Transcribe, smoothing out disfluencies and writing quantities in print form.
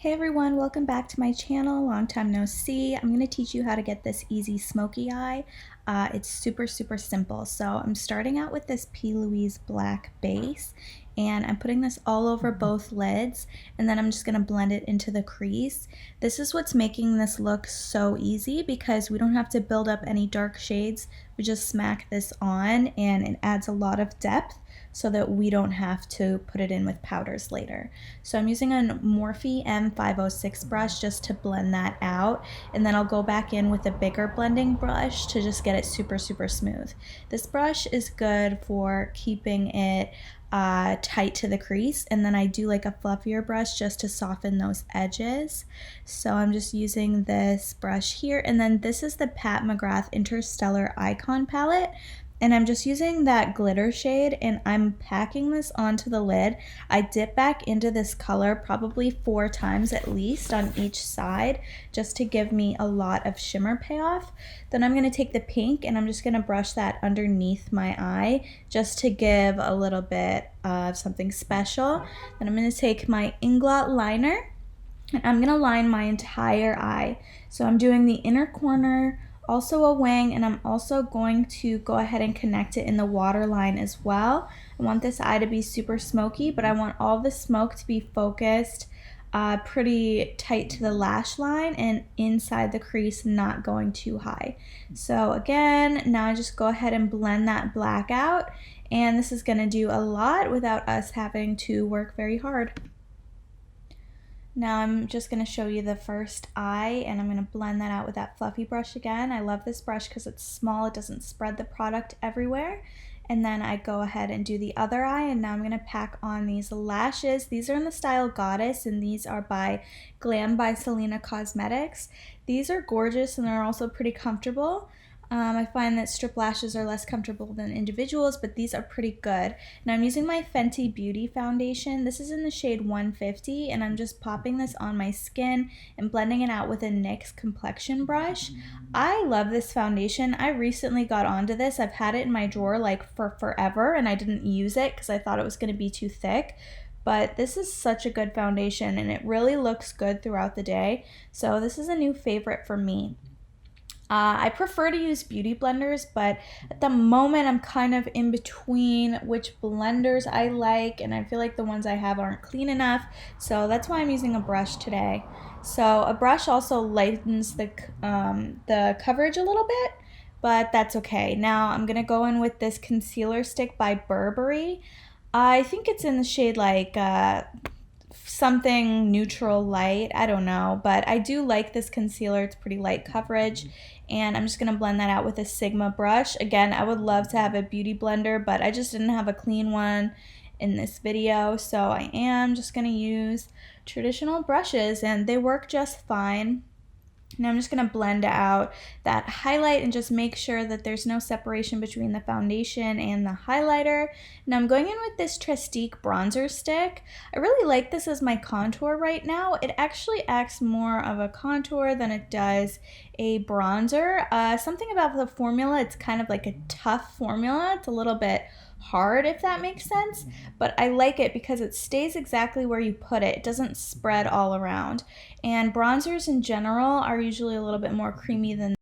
Hey everyone, welcome back to my channel. Long time no see. I'm going to teach you how to get this easy smoky eye. It's super simple. So I'm starting out with this P. Louise black base and I'm putting this all over both lids, and then I'm just going to blend it into the crease. This is what's making this look so easy because we don't have to build up any dark shades. We just smack this on and it adds a lot of depth so that we don't have to put it in with powders later. So I'm using a Morphe M506 brush just to blend that out, and then I'll go back in with a bigger blending brush to just get it super smooth. This brush is good for keeping it tight to the crease, and then I do like a fluffier brush just to soften those edges. So I'm just using this brush here, and then this is the Pat McGrath Interstellar Icon palette. And I'm just using that glitter shade and I'm packing this onto the lid. I dip back into this color probably 4 times at least on each side just to give me a lot of shimmer payoff. Then I'm going to take the pink and I'm just going to brush that underneath my eye just to give a little bit of something special. Then I'm going to take my Inglot liner and I'm going to line my entire eye. So I'm doing the inner corner, also a wing, and I'm also going to go ahead and connect it in the waterline as well. I want this eye to be super smoky, but I want all the smoke to be focused pretty tight to the lash line and inside the crease, not going too high. So again, now I just go ahead and blend that black out, and this is going to do a lot without us having to work very hard. Now I'm just going to show you the first eye, and I'm going to blend that out with that fluffy brush again. I love this brush because it's small, it doesn't spread the product everywhere. And then I go ahead and do the other eye, and now I'm going to pack on these lashes. These are in the style Goddess, and these are by Glam by Selena Cosmetics. These are gorgeous and they're also pretty comfortable. I find that strip lashes are less comfortable than individuals, but these are pretty good. Now I'm using my Fenty Beauty foundation. This is in the shade 150, and I'm just popping this on my skin and blending it out with a NYX complexion brush. I love this foundation. I recently got onto this. I've had it in my drawer like for forever, and I didn't use it because I thought it was going to be too thick. But this is such a good foundation, and it really looks good throughout the day. So this is a new favorite for me. I prefer to use beauty blenders, but at the moment I'm kind of in between which blenders I like, and I feel like the ones I have aren't clean enough, so that's why I'm using a brush today. So a brush also lightens the coverage a little bit, but that's okay. Now I'm going to go in with this concealer stick by Burberry. I think it's in the shade like something neutral light, I don't know, but I do like this concealer. It's pretty light coverage, and I'm just going to blend that out with a Sigma brush. Again, I would love to have a beauty blender, but I just didn't have a clean one in this video, so I am just going to use traditional brushes, and they work just fine. Now I'm just going to blend out that highlight and just make sure that there's no separation between the foundation and the highlighter. Now I'm going in with this Trestique bronzer stick. I really like this as my contour right now. It actually acts more of a contour than it does a bronzer. Something about the formula, it's kind of like a tough formula. It's a little bit hard, if that makes sense, but I like it because it stays exactly where you put it. It doesn't spread all around. And bronzers in general are usually a little bit more creamy than